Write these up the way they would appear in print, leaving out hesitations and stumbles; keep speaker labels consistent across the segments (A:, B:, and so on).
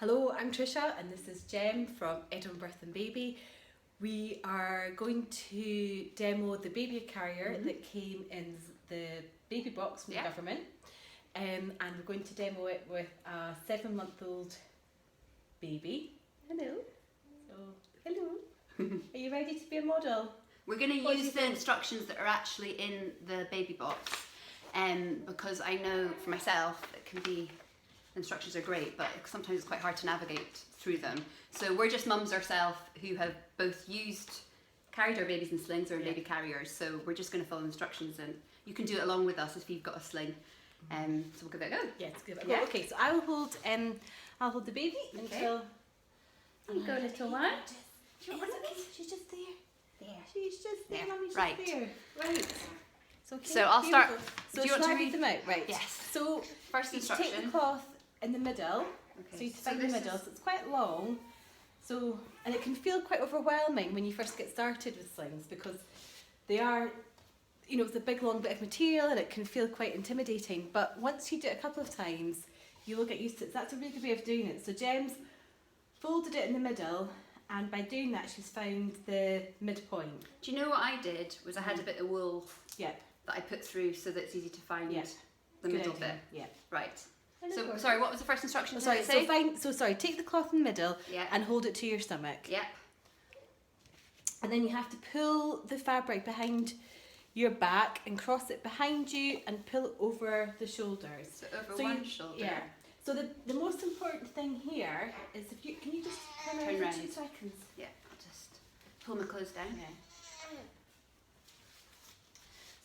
A: Hello, I'm Trisha and this is Jem from Edinburgh Birth and Baby. We are going to demo the baby carrier that came in the baby box from the government, and we're going to demo it with a 7-month-old baby. Hello. So, hello. Are you ready to be a model?
B: We're going to use the instructions that are actually in the baby box, because I know for myself it can be, the instructions are great, but sometimes it's quite hard to navigate through them. So we're just mums ourselves who have both carried our babies in slings or in baby carriers, so we're just going to follow the instructions, and you can do it along with us if you've got a sling. So we'll give it a go.
A: Yes, give it a go. Okay, so I'll hold the baby until.
B: There you go, little one.
A: She's just there. She's just there, Mummy. She's
B: Right.
A: there. Right.
B: So I'll start.
A: So
B: do you want to
A: read them out? Right.
B: Yes.
A: So
B: First
A: you
B: instruction.
A: take the cloth in the middle.
B: Okay.
A: So you find the middle. So it's quite long. So, and it can feel quite overwhelming when you first get started with slings, because they are, it's a big long bit of material and it can feel quite intimidating. But once you do it a couple of times, you will get used to it. So that's a really good way of doing it. So Jem's folded it in the middle, and by doing that she's found the midpoint.
B: Do you know what I did? Was I had a bit of wool that I put through so that it's easy to find the middle bit.
A: Yeah.
B: Right. So sorry, what was the first instruction?
A: Take the cloth in the middle and hold it to your stomach.
B: Yep.
A: And then you have to pull the fabric behind your back and cross it behind you and pull it over the shoulders.
B: So over one shoulder.
A: Yeah. So the most important thing here is can you just turn around for 2 seconds?
B: Yeah, I'll just pull my clothes down.
A: Yeah.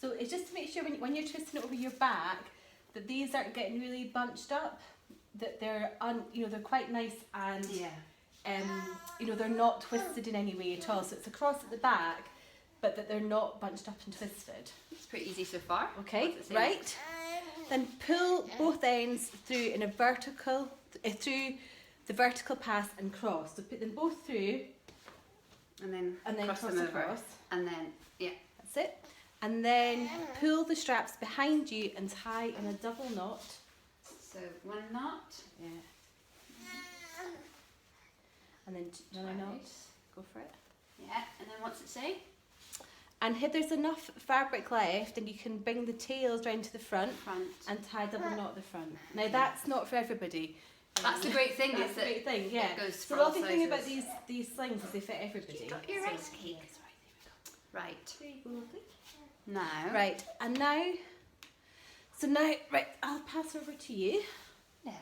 A: So it's just to make sure when you're twisting it over your back that these aren't getting really bunched up, that they're they're quite nice and they're not twisted in any way at all. So it's across at the back, but that they're not bunched up and twisted.
B: It's pretty easy so far.
A: Okay, right. Then pull both ends through in a vertical, through the vertical pass and cross. So put them both through,
B: and then
A: cross
B: them over.
A: Across.
B: And then
A: that's it. And then pull the straps behind you and tie in a double knot.
B: So one knot.
A: Yeah. And then another knot. Go for it.
B: Yeah. And then what's it say?
A: And if there's enough fabric left, then you can bring the tails round to the front and tie a double knot at the front. Now that's not for everybody.
B: That's the great thing.
A: That's the great thing. Yeah.
B: It goes
A: so the lovely thing about these slings is they fit everybody.
B: You got your rice cake. Right.
A: There you go, lovely.
B: Now.
A: Right, and now, I'll pass over to you.
B: No.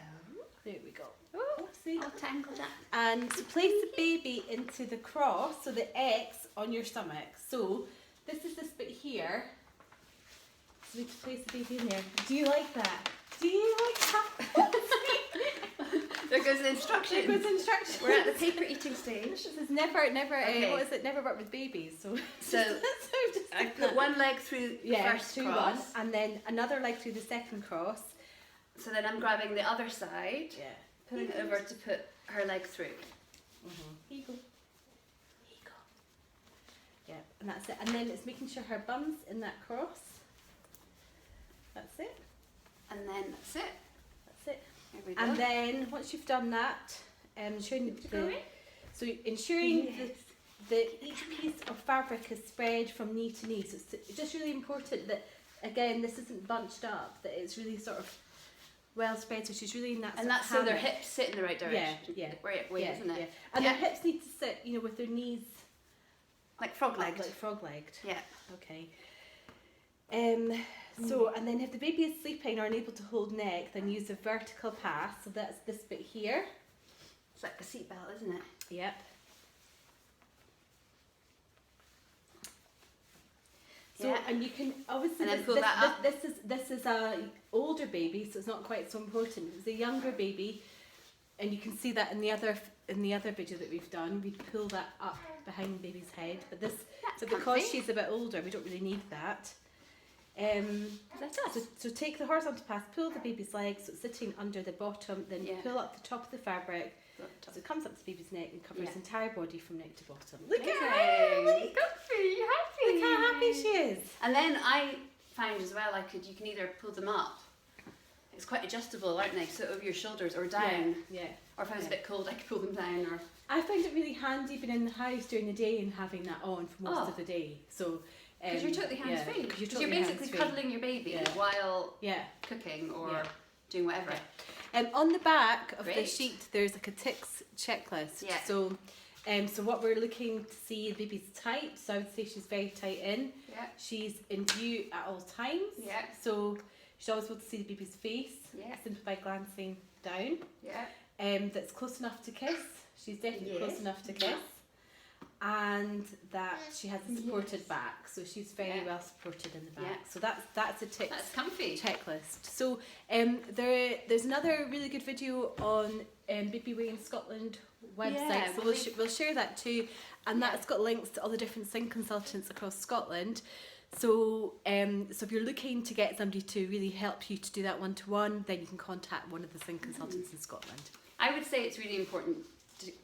A: There we go.
B: Oopsie. I'll tangle that.
A: And to place the baby into the cross, so the X on your stomach. So this is this bit here. So we have to place the baby in there. Do you like that? Do you like that?
B: There goes the instruction.
A: There goes the instruction.
B: We're at the paper eating stage.
A: This is never, what is it? Never worked with babies. So
B: I put one leg through the first cross.
A: And then another leg through the second cross.
B: So then I'm grabbing the other side, pulling it over to put her leg through.
A: Here you go. Yeah, and that's it. And then it's making sure her bum's in that cross. That's it.
B: And then that's it.
A: That's it.
B: There we go.
A: And then once you've done that, ensuring that each piece of fabric is spread from knee to knee. So it's just really important that, again, this isn't bunched up, that it's really sort of well spread, so she's really in that
B: and that's so their hips sit in the right direction. Isn't it?
A: Yeah. And their hips need to sit, with their knees
B: like frog-legged.
A: Like frog-legged.
B: Yeah.
A: Okay. So, and then if the baby is sleeping or unable to hold neck, then use a vertical pass. So that's this bit here.
B: It's like a seatbelt, isn't it?
A: Yep. So, and you can obviously
B: pull that up.
A: This is a older baby, so it's not quite so important. It's a younger baby, and you can see that in the other video that we've done. We pull that up behind the baby's head, but because she's a bit older, we don't really need that. So take the horizontal pass, pull the baby's leg so it's sitting under the bottom, then pull up the top of the fabric so it comes up to the baby's neck and covers the entire body from neck to bottom. Look at her! Look how happy she is.
B: And then I found as well you can either pull them up it's quite adjustable, aren't they? So over your shoulders or down.
A: Yeah.
B: Or if I was a bit cold, I could pull them down. Or
A: I find it really handy being in the house during the day and having that on for most of the day. So
B: because you're totally hands-free.
A: Because
B: you're basically cuddling your baby while cooking or doing whatever.
A: On the back of the
B: Great.
A: sheet, there's like a ticks checklist.
B: Yeah.
A: So what we're looking to see, the baby's tight. So I would say she's very tight in.
B: Yeah.
A: She's in view at all times.
B: Yeah.
A: So she's always able to see the baby's face.
B: Yeah.
A: Simply by glancing down.
B: Yeah.
A: That's close enough to kiss. She's definitely
B: Yes.
A: close enough to kiss. And that she has a supported back, so she's very well supported in the back. So that's a tick.
B: That's comfy.
A: Checklist. So there's another really good video on Baby Way in Scotland website.
B: Yeah,
A: So we'll share that too, and that's got links to all the different sing consultants across Scotland. So so if you're looking to get somebody to really help you to do that one-to-one, then you can contact one of the sing consultants in Scotland.
B: I would say it's really important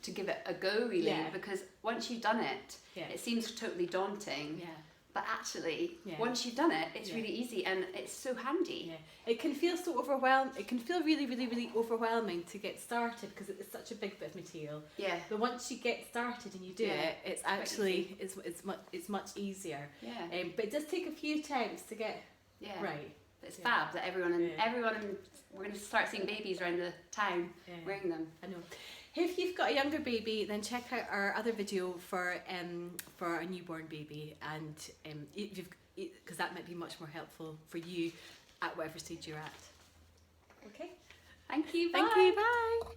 B: to give it a go, really, because once you've done it, it seems totally daunting.
A: Yeah.
B: But actually, once you've done it, it's really easy and it's so handy.
A: Yeah. It can feel so overwhelming. It can feel really, really, really overwhelming to get started because it's such a big bit of material.
B: Yeah.
A: But once you get started and you do it, it's actually it's much easier.
B: Yeah.
A: But it does take a few attempts to get right.
B: It's fab that everyone we're going to start seeing babies around the town wearing them.
A: I know. If you've got a younger baby, then check out our other video for a newborn baby, and because that might be much more helpful for you at whatever stage you're at. Okay.
B: Thank you.
A: Thank you. Bye.